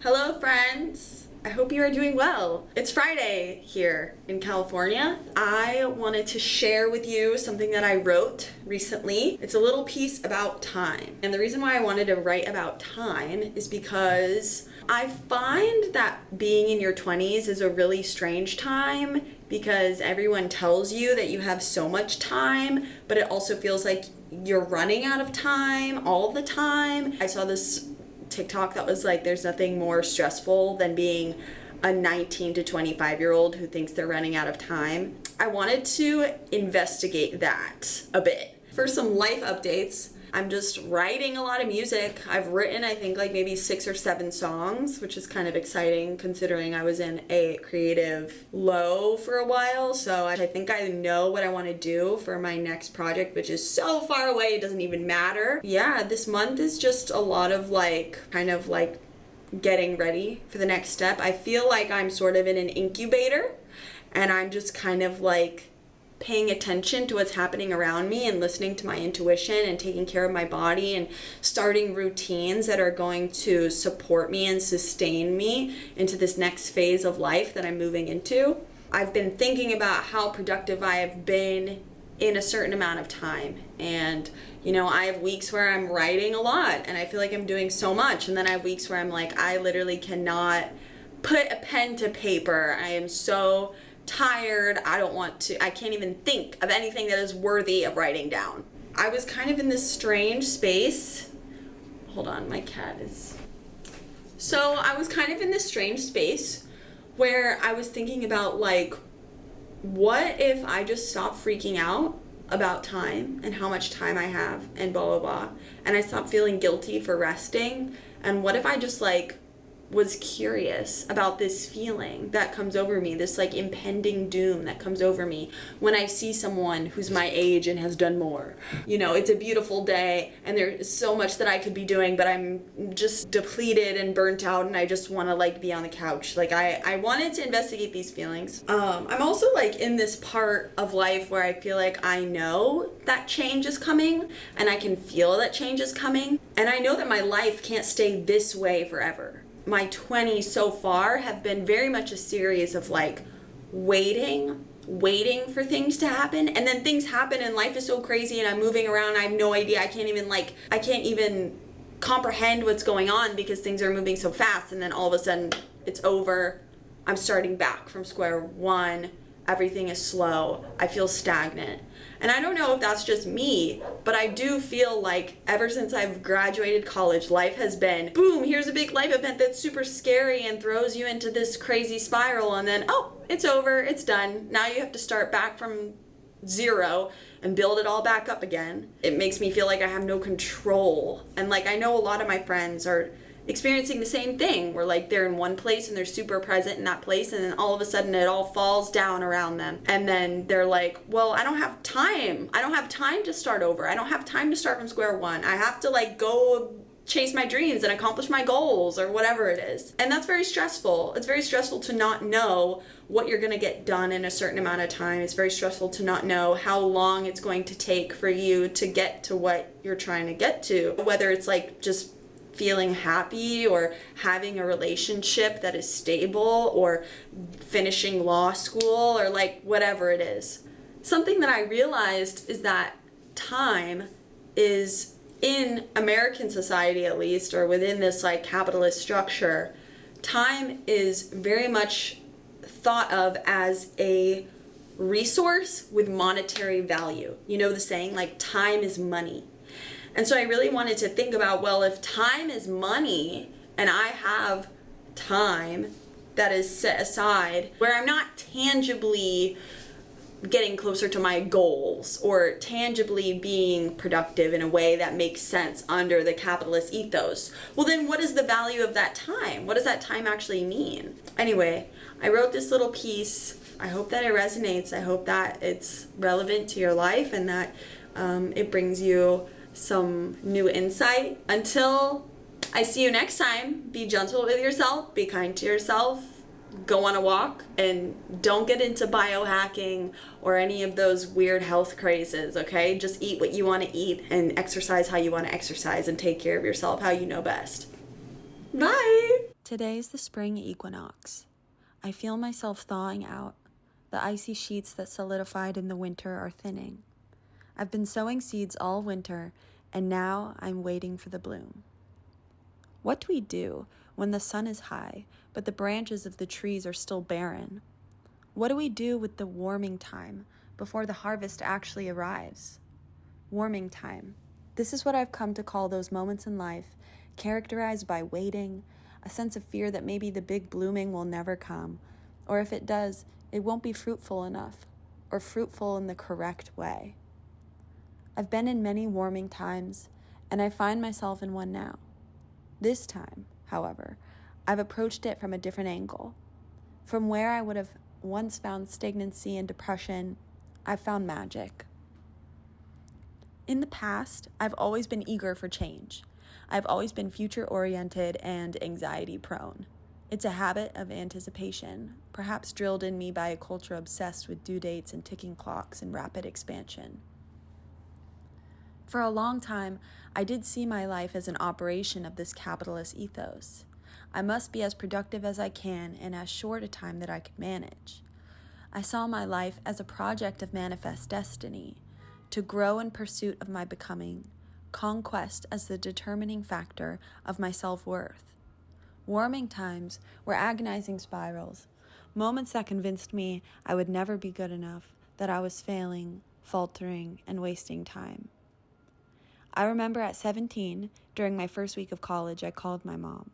Hello, friends. I hope you are doing well. It's Friday here in California. I wanted to share with you something that I wrote recently. It's a little piece about time. And the reason why I wanted to write about time is because I find that being in your 20s is a really strange time because everyone tells you that you have so much time, but it also feels like you're running out of time all the time. I saw this TikTok that was like, there's nothing more stressful than being a 19 to 25-year-old who thinks they're running out of time. I wanted to investigate that a bit. For some life updates, I'm just writing a lot of music. I've written, I think, like maybe 6 or 7 songs, which is kind of exciting considering I was in a creative low for a while. So I think I know what I want to do for my next project, which is so far away, it doesn't even matter. Yeah, this month is just a lot of kind of getting ready for the next step. I feel like I'm sort of in an incubator and I'm just kind of paying attention to what's happening around me and listening to my intuition and taking care of my body and starting routines that are going to support me and sustain me into this next phase of life that I'm moving into. I've been thinking about how productive I have been in a certain amount of time. And, I have weeks where I'm writing a lot and I feel like I'm doing so much. And then I have weeks where I'm like, I literally cannot put a pen to paper. I am so tired. I can't even think of anything that is worthy of writing down. I was kind of in this strange space. Hold on, my cat is. So I was kind of in this strange space where I was thinking about what if I just stop freaking out about time and how much time I have and blah, blah, blah. And I stopped feeling guilty for resting. And what if I just was curious about this feeling that comes over me, this impending doom that comes over me when I see someone who's my age and has done more. It's a beautiful day and there's so much that I could be doing, but I'm just depleted and burnt out and I just want to be on the couch. I wanted to investigate these feelings. I'm also in this part of life where I feel like I know that change is coming and I can feel that change is coming. And I know that my life can't stay this way forever. My 20s so far have been very much a series of waiting for things to happen, and then things happen and life is so crazy and I'm moving around. I have no idea. I can't even comprehend what's going on because things are moving so fast, and then all of a sudden it's over. I'm starting back from square one. Everything is slow. I feel stagnant. And I don't know if that's just me, but I do feel like ever since I've graduated college, life has been, boom, here's a big life event that's super scary and throws you into this crazy spiral, and then, oh, it's over, it's done. Now you have to start back from zero and build it all back up again. It makes me feel like I have no control. And I know a lot of my friends are experiencing the same thing where they're in one place and they're super present in that place, and then all of a sudden it all falls down around them, and then they're like, well, I don't have time to start over. I don't have time to start from square one. I have to go chase my dreams and accomplish my goals or whatever it is. And that's very stressful. It's very stressful to not know what you're going to get done in a certain amount of time. It's very stressful to not know how long it's going to take for you to get to what you're trying to get to, whether it's just feeling happy or having a relationship that is stable or finishing law school or whatever it is. Something that I realized is that time is, in American society at least, or within this capitalist structure, time is very much thought of as a resource with monetary value. You know the saying, time is money. And so I really wanted to think about, well, if time is money and I have time that is set aside where I'm not tangibly getting closer to my goals or tangibly being productive in a way that makes sense under the capitalist ethos, well, then what is the value of that time? What does that time actually mean? Anyway, I wrote this little piece. I hope that it resonates. I hope that it's relevant to your life and that it brings you some new insight. Until I see you next time, be gentle with yourself, be kind to yourself, go on a walk, and don't get into biohacking or any of those weird health crazes, okay? Just eat what you want to eat and exercise how you want to exercise and take care of yourself how you know best. Bye! Today is the spring equinox. I feel myself thawing out. The icy sheets that solidified in the winter are thinning. I've been sowing seeds all winter, and now I'm waiting for the bloom. What do we do when the sun is high, but the branches of the trees are still barren? What do we do with the warming time before the harvest actually arrives? Warming time. This is what I've come to call those moments in life, characterized by waiting, a sense of fear that maybe the big blooming will never come, or if it does, it won't be fruitful enough, or fruitful in the correct way. I've been in many warming times, and I find myself in one now. This time, however, I've approached it from a different angle. From where I would have once found stagnancy and depression, I've found magic. In the past, I've always been eager for change. I've always been future-oriented and anxiety-prone. It's a habit of anticipation, perhaps drilled in me by a culture obsessed with due dates and ticking clocks and rapid expansion. For a long time, I did see my life as an operation of this capitalist ethos. I must be as productive as I can in as short a time that I could manage. I saw my life as a project of manifest destiny, to grow in pursuit of my becoming, conquest as the determining factor of my self-worth. Warming times were agonizing spirals, moments that convinced me I would never be good enough, that I was failing, faltering, and wasting time. I remember at 17, during my first week of college, I called my mom.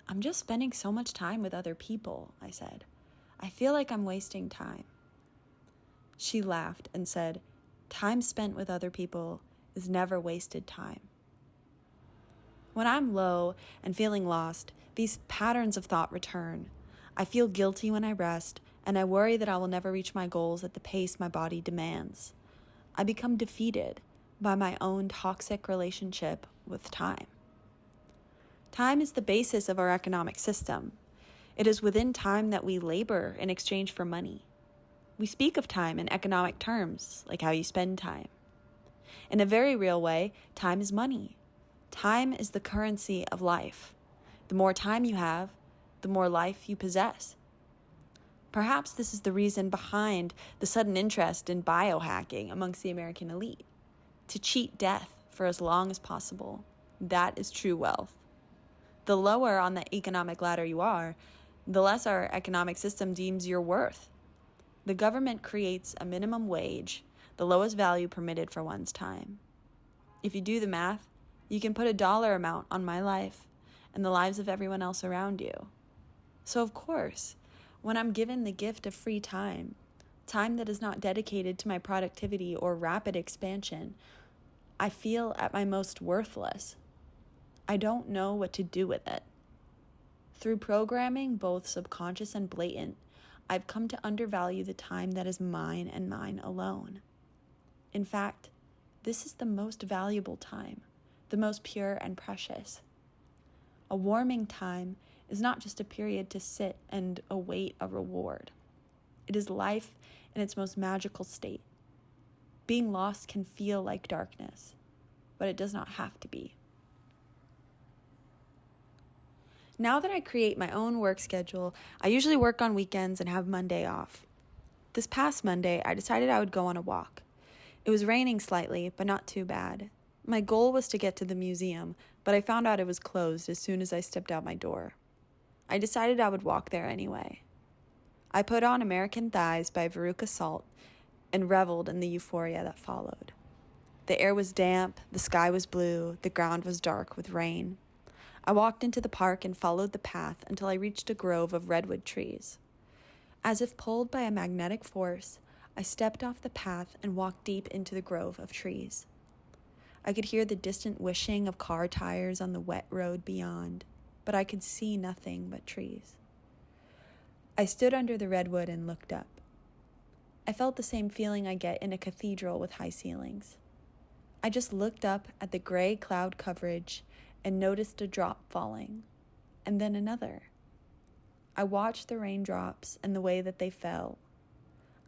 "I'm just spending so much time with other people," I said. "I feel like I'm wasting time." She laughed and said, "Time spent with other people is never wasted time." When I'm low and feeling lost, these patterns of thought return. I feel guilty when I rest, and I worry that I will never reach my goals at the pace my body demands. I become defeated by my own toxic relationship with time. Time is the basis of our economic system. It is within time that we labor in exchange for money. We speak of time in economic terms, like how you spend time. In a very real way, time is money. Time is the currency of life. The more time you have, the more life you possess. Perhaps this is the reason behind the sudden interest in biohacking amongst the American elite. To cheat death for as long as possible. That is true wealth. The lower on the economic ladder you are, the less our economic system deems your worth. The government creates a minimum wage, the lowest value permitted for one's time. If you do the math, you can put a dollar amount on my life and the lives of everyone else around you. So of course, when I'm given the gift of free time, time that is not dedicated to my productivity or rapid expansion, I feel at my most worthless. I don't know what to do with it. Through programming, both subconscious and blatant, I've come to undervalue the time that is mine and mine alone. In fact, this is the most valuable time, the most pure and precious. A warming time is not just a period to sit and await a reward. It is life in its most magical state. Being lost can feel like darkness, but it does not have to be. Now that I create my own work schedule, I usually work on weekends and have Monday off. This past Monday, I decided I would go on a walk. It was raining slightly, but not too bad. My goal was to get to the museum, but I found out it was closed as soon as I stepped out my door. I decided I would walk there anyway. I put on American Thighs by Veruca Salt and reveled in the euphoria that followed. The air was damp, the sky was blue, the ground was dark with rain. I walked into the park and followed the path until I reached a grove of redwood trees. As if pulled by a magnetic force, I stepped off the path and walked deep into the grove of trees. I could hear the distant whishing of car tires on the wet road beyond, but I could see nothing but trees. I stood under the redwood and looked up. I felt the same feeling I get in a cathedral with high ceilings. I just looked up at the gray cloud coverage and noticed a drop falling, and then another. I watched the raindrops and the way that they fell.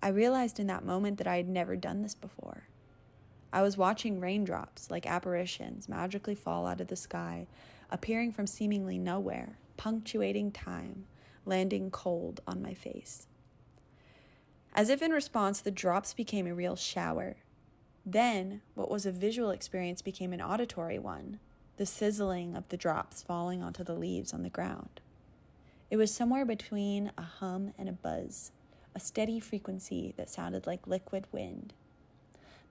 I realized in that moment that I had never done this before. I was watching raindrops like apparitions magically fall out of the sky, appearing from seemingly nowhere, punctuating time, landing cold on my face. As if in response, the drops became a real shower. Then, what was a visual experience became an auditory one, the sizzling of the drops falling onto the leaves on the ground. It was somewhere between a hum and a buzz, a steady frequency that sounded like liquid wind.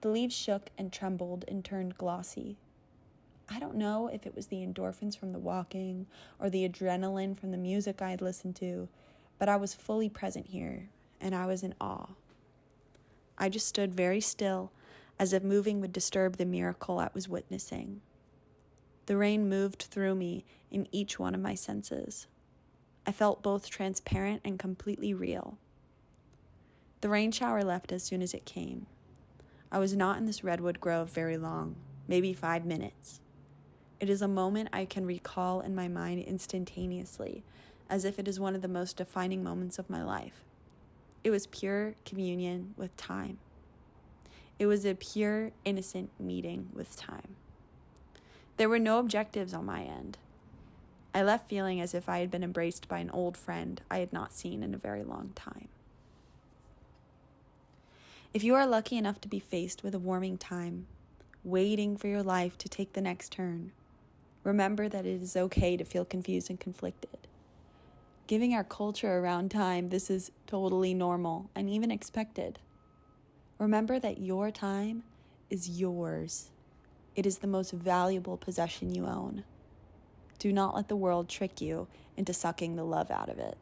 The leaves shook and trembled and turned glossy. I don't know if it was the endorphins from the walking or the adrenaline from the music I had listened to, but I was fully present here, and I was in awe. I just stood very still, as if moving would disturb the miracle I was witnessing. The rain moved through me in each one of my senses. I felt both transparent and completely real. The rain shower left as soon as it came. I was not in this redwood grove very long, maybe 5 minutes. It is a moment I can recall in my mind instantaneously, as if it is one of the most defining moments of my life. It was pure communion with time. It was a pure, innocent meeting with time. There were no objectives on my end. I left feeling as if I had been embraced by an old friend I had not seen in a very long time. If you are lucky enough to be faced with a warming time, waiting for your life to take the next turn, remember that it is okay to feel confused and conflicted. Giving our culture around time, this is totally normal and even expected. Remember that your time is yours. It is the most valuable possession you own. Do not let the world trick you into sucking the love out of it.